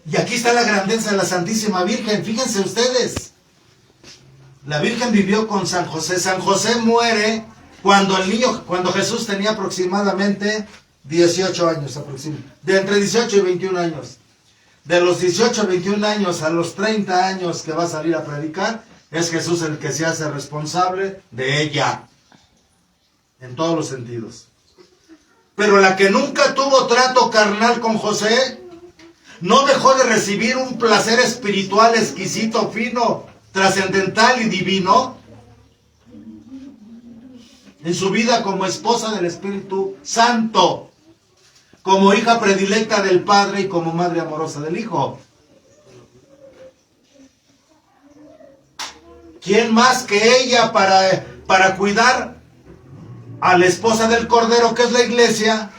Y aquí está la grandeza de la Santísima Virgen. Fíjense ustedes. La Virgen vivió con San José. San José muere cuando Jesús tenía aproximadamente 18 años, de entre 18 y 21 años. De los 18 a 21 años a los 30 años que va a salir a predicar, es Jesús el que se hace responsable de ella, en todos los sentidos. Pero la que nunca tuvo trato carnal con José, no dejó de recibir un placer espiritual exquisito, fino, trascendental y divino en su vida como esposa del Espíritu Santo, como hija predilecta del Padre y como madre amorosa del Hijo. ¿Quién más que ella para cuidar a la esposa del Cordero, que es la Iglesia?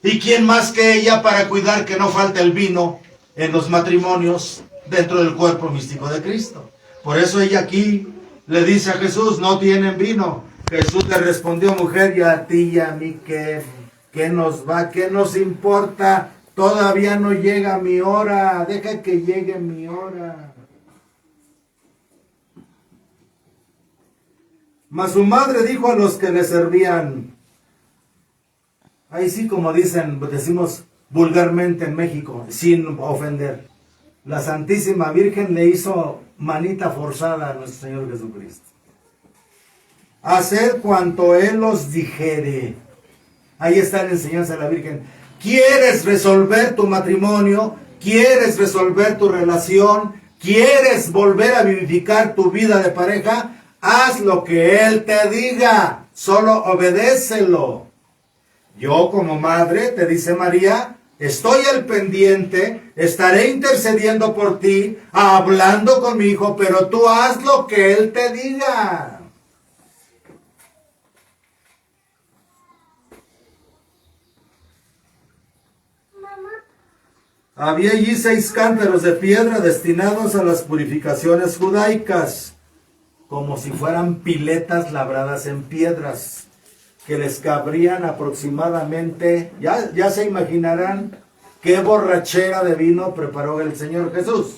¿Y quién más que ella para cuidar que no falte el vino en los matrimonios dentro del cuerpo místico de Cristo? Por eso ella aquí le dice a Jesús, no tienen vino. Jesús le respondió, mujer, y a ti y a mí, ¿qué nos va? ¿Qué nos importa? Todavía no llega mi hora. Deja que llegue mi hora. Mas su madre dijo a los que le servían, ahí sí, como decimos vulgarmente en México, sin ofender, la Santísima Virgen le hizo manita forzada a nuestro Señor Jesucristo. Haced cuanto Él os dijere. Ahí está la enseñanza de la Virgen. ¿Quieres resolver tu matrimonio? ¿Quieres resolver tu relación? ¿Quieres volver a vivificar tu vida de pareja? Haz lo que Él te diga. Solo obedécelo. Yo como madre, te dice María, estoy al pendiente, estaré intercediendo por ti, hablando con mi hijo, pero tú haz lo que Él te diga. Había allí 6 cántaros de piedra destinados a las purificaciones judaicas, como si fueran piletas labradas en piedras, que les cabrían aproximadamente, ya se imaginarán qué borrachera de vino preparó el Señor Jesús.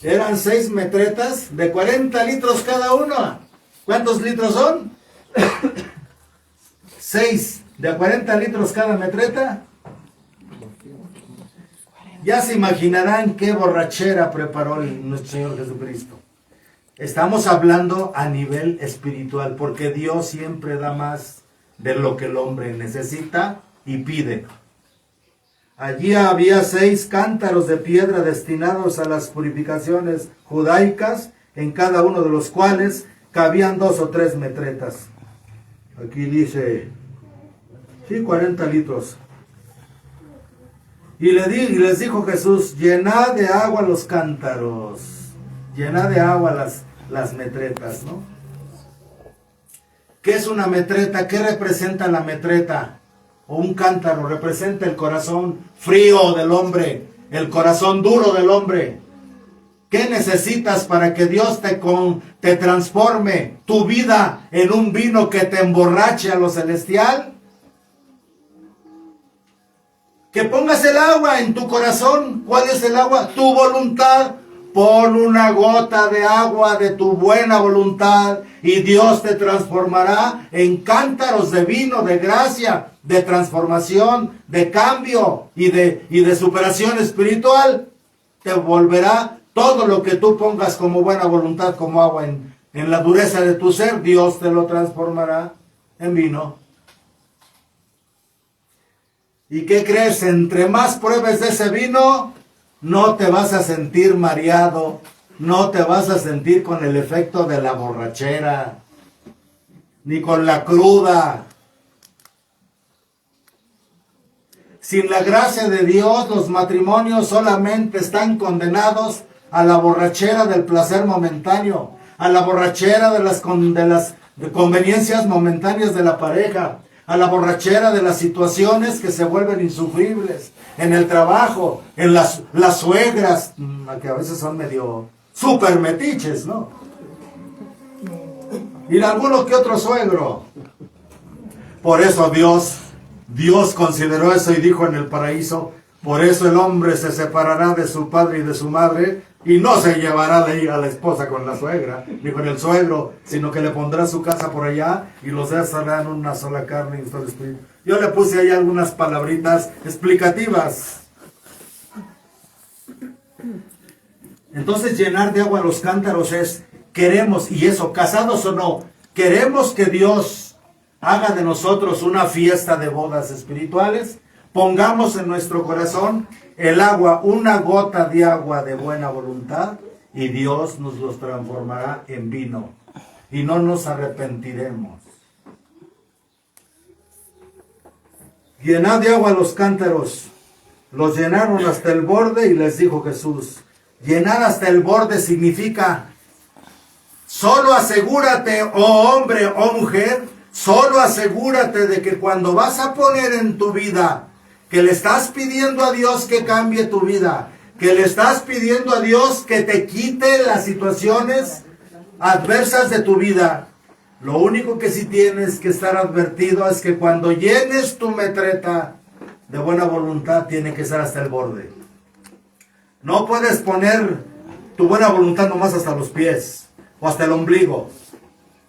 Eran 6 metretas de 40 litros cada uno. ¿Cuántos litros son? 6 de 40 litros cada metreta. Ya se imaginarán qué borrachera preparó nuestro Señor Jesucristo. Estamos hablando a nivel espiritual, porque Dios siempre da más de lo que el hombre necesita y pide. Allí había 6 cántaros de piedra destinados a las purificaciones judaicas, en cada uno de los cuales cabían 2 o 3 metretas. Aquí dice, sí, 40 litros. Y les dijo Jesús, llenad de agua los cántaros, llenad de agua las metretas, ¿no? ¿Qué es una metreta? ¿Qué representa la metreta? O un cántaro representa el corazón frío del hombre, el corazón duro del hombre. ¿Qué necesitas para que Dios te transforme tu vida en un vino que te emborrache a lo celestial? Que pongas el agua en tu corazón. ¿Cuál es el agua? Tu voluntad. Pon una gota de agua de tu buena voluntad y Dios te transformará en cántaros de vino, de gracia, de transformación, de cambio y de superación espiritual. Te volverá todo lo que tú pongas como buena voluntad, como agua en la dureza de tu ser. Dios te lo transformará en vino. ¿Y qué crees? Entre más pruebes de ese vino, no te vas a sentir mareado, no te vas a sentir con el efecto de la borrachera, ni con la cruda. Sin la gracia de Dios, los matrimonios solamente están condenados a la borrachera del placer momentáneo, a la borrachera de las conveniencias momentáneas de la pareja, a la borrachera de las situaciones que se vuelven insufribles, en el trabajo, en las suegras, que a veces son medio súper metiches, ¿no? Y alguno que otro suegro. Por eso Dios consideró eso y dijo en el paraíso, Por eso el hombre se separará de su padre y de su madre, y no se llevará de ahí a la esposa con la suegra, ni con el suegro, sino que le pondrá su casa por allá, y los dos serán una sola carne y un solo espíritu. Yo le puse ahí algunas palabritas explicativas. Entonces, llenar de agua los cántaros es, queremos, y eso, casados o no, queremos que Dios haga de nosotros una fiesta de bodas espirituales. Pongamos en nuestro corazón el agua, una gota de agua de buena voluntad, y Dios nos los transformará en vino, y no nos arrepentiremos. Llenad de agua los cántaros. Los llenaron hasta el borde, y les dijo Jesús, llenar hasta el borde significa, solo asegúrate, oh hombre, oh mujer, solo asegúrate de que cuando vas a poner en tu vida, que le estás pidiendo a Dios que cambie tu vida, que le estás pidiendo a Dios que te quite las situaciones adversas de tu vida, lo único que sí tienes que estar advertido es que cuando llenes tu metreta de buena voluntad, tiene que ser hasta el borde. No puedes poner tu buena voluntad nomás hasta los pies o hasta el ombligo,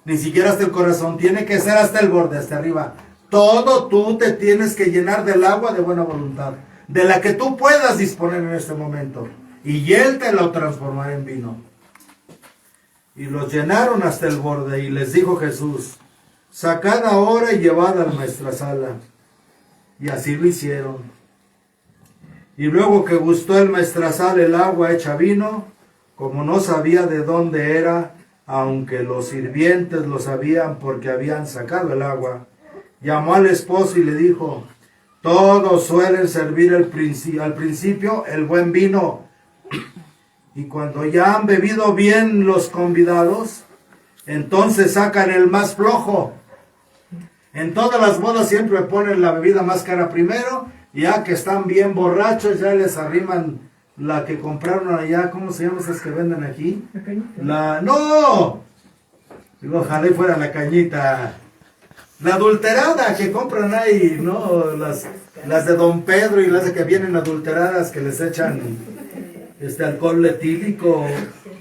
ni siquiera hasta el corazón. Tiene que ser hasta el borde, hasta arriba. Todo tú te tienes que llenar del agua de buena voluntad, de la que tú puedas disponer en este momento, y Él te lo transformará en vino. Y los llenaron hasta el borde, y les dijo Jesús, sacad ahora y llevad a nuestra sala. Y así lo hicieron. Y luego que gustó el maestrazal el agua hecha vino, como no sabía de dónde era, aunque los sirvientes lo sabían porque habían sacado el agua, llamó al esposo y le dijo, todos suelen servir al principio el buen vino, y cuando ya han bebido bien los convidados, entonces sacan el más flojo. En todas las bodas siempre ponen la bebida más cara primero, y ya que están bien borrachos, ya les arriman la que compraron allá. ¿Cómo se llama esas que venden aquí? ¿La cañita? ¡No! Digo, ojalá y fuera la cañita. La adulterada que compran ahí, ¿no? Las de Don Pedro y las de que vienen adulteradas, que les echan alcohol etílico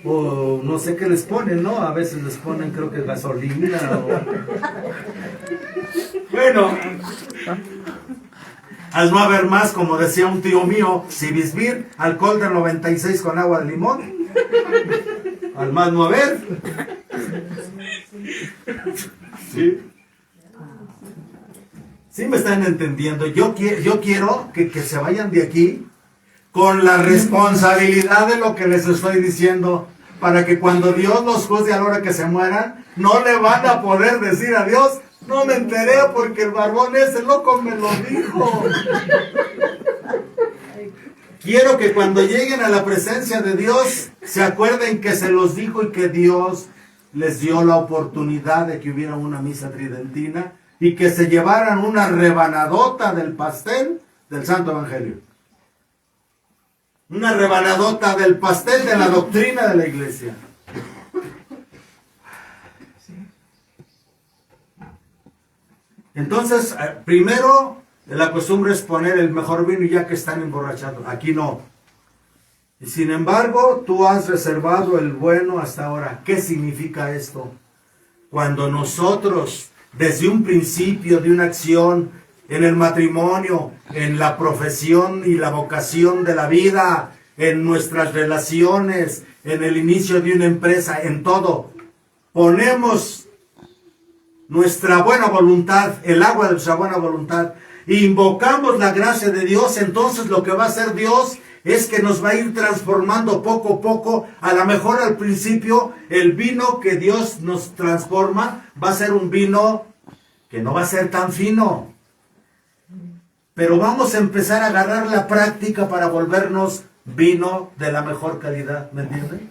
o no sé qué les ponen, ¿no? A veces les ponen, creo que gasolina Bueno, al no haber más, como decía un tío mío, Civisbir, alcohol de 96 con agua de limón. Al más no haber. Sí. Sí me están entendiendo. Yo quiero que se vayan de aquí con la responsabilidad de lo que les estoy diciendo, para que cuando Dios los juzgue a la hora que se mueran, no le van a poder decir a Dios, no me enteré porque el barbón ese loco me lo dijo. Quiero que cuando lleguen a la presencia de Dios, se acuerden que se los dijo y que Dios les dio la oportunidad de que hubiera una misa tridentina y que se llevaran una rebanadota del pastel del Santo Evangelio. Una rebanadota del pastel de la doctrina de la iglesia. Entonces, primero, la costumbre es poner el mejor vino ya que están emborrachados. Aquí no. Y sin embargo, tú has reservado el bueno hasta ahora. ¿Qué significa esto? Cuando nosotros, desde un principio de una acción, en el matrimonio, en la profesión y la vocación de la vida, en nuestras relaciones, en el inicio de una empresa, en todo, ponemos nuestra buena voluntad, el agua de nuestra buena voluntad, e invocamos la gracia de Dios, entonces lo que va a hacer Dios es que nos va a ir transformando poco a poco. A lo mejor al principio el vino que Dios nos transforma va a ser un vino que no va a ser tan fino, pero vamos a empezar a agarrar la práctica para volvernos vino de la mejor calidad, ¿me entienden?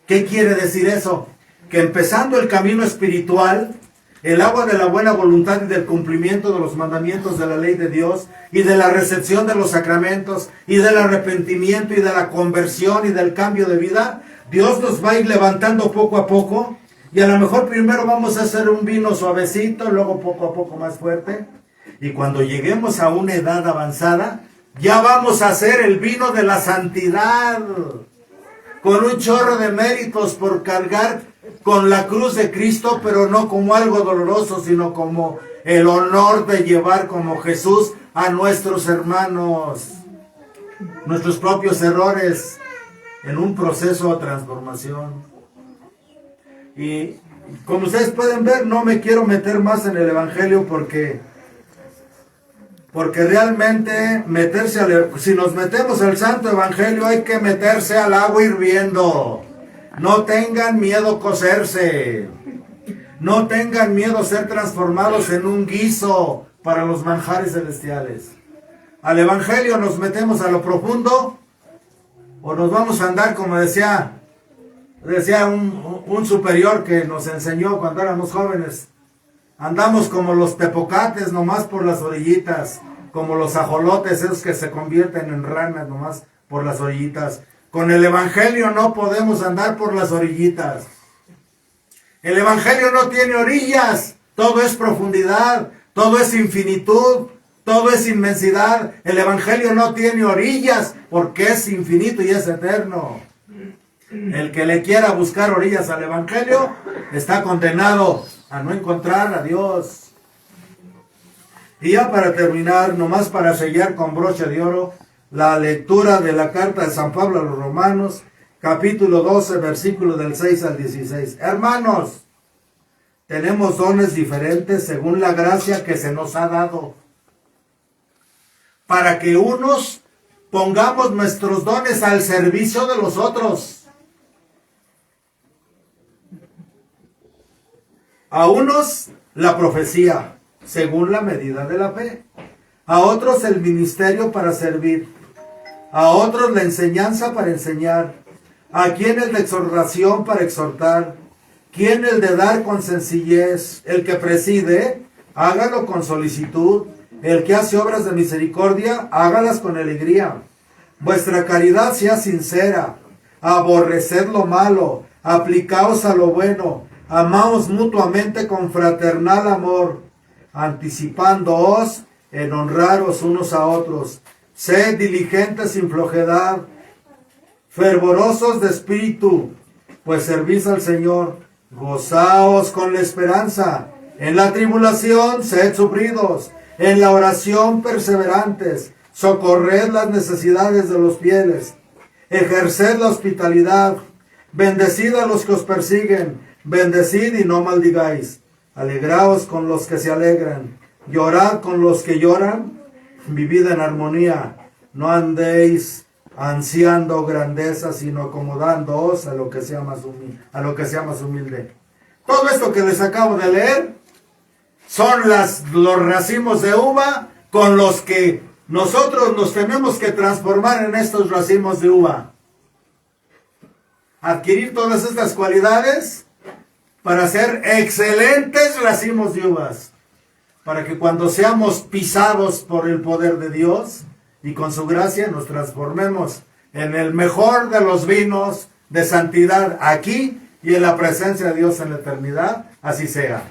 ¿Qué quiere decir eso? Que empezando el camino espiritual, el agua de la buena voluntad y del cumplimiento de los mandamientos de la ley de Dios y de la recepción de los sacramentos y del arrepentimiento y de la conversión y del cambio de vida, Dios nos va a ir levantando poco a poco, y a lo mejor primero vamos a hacer un vino suavecito, luego poco a poco más fuerte, y cuando lleguemos a una edad avanzada, Ya vamos a hacer el vino de la santidad, con un chorro de méritos por cargar con la cruz de Cristo, pero no como algo doloroso, sino como el honor de llevar como Jesús a nuestros hermanos, nuestros propios errores, en un proceso de transformación. Y como ustedes pueden ver, no me quiero meter más en el Evangelio porque realmente si nos metemos al Santo Evangelio hay que meterse al agua hirviendo. No tengan miedo cocerse. No tengan miedo ser transformados en un guiso para los manjares celestiales. Al Evangelio nos metemos a lo profundo o nos vamos a andar, como decía un superior que nos enseñó cuando éramos jóvenes. Andamos como los tepocates nomás por las orillitas, como los ajolotes esos que se convierten en ranas nomás por las orillitas. Con el Evangelio no podemos andar por las orillitas. El Evangelio no tiene orillas, todo es profundidad, todo es infinitud, todo es inmensidad. El Evangelio no tiene orillas porque es infinito y es eterno. El que le quiera buscar orillas al Evangelio está condenado a no encontrar a Dios. Y ya para terminar, nomás para sellar con broche de oro, la lectura de la carta de San Pablo a los Romanos, capítulo 12, versículos del 6 al 16. Hermanos, tenemos dones diferentes según la gracia que se nos ha dado, para que unos pongamos nuestros dones al servicio de los otros. A unos la profecía, según la medida de la fe. A otros el ministerio para servir. A otros la enseñanza para enseñar. A quien el de exhortación para exhortar. Quien el de dar con sencillez. El que preside, hágalo con solicitud. El que hace obras de misericordia, hágalas con alegría. Vuestra caridad sea sincera. Aborreced lo malo. Aplicaos a lo bueno. Amaos mutuamente con fraternal amor, anticipándoos en honraros unos a otros. Sed diligentes sin flojedad, fervorosos de espíritu, pues servís al Señor. Gozaos con la esperanza. En la tribulación sed sufridos. En la oración perseverantes. Socorred las necesidades de los fieles. Ejerced la hospitalidad. Bendecid a los que os persiguen. Bendecid y no maldigáis. Alegraos con los que se alegran. Llorad con los que lloran. Vivid en armonía. No andéis ansiando grandeza, sino acomodándoos a lo que sea más humilde. Todo esto que les acabo de leer son los racimos de uva con los que nosotros nos tenemos que transformar en estos racimos de uva. Adquirir todas estas cualidades para ser excelentes racimos de uvas, para que cuando seamos pisados por el poder de Dios y con su gracia nos transformemos en el mejor de los vinos de santidad aquí y en la presencia de Dios en la eternidad. Así sea.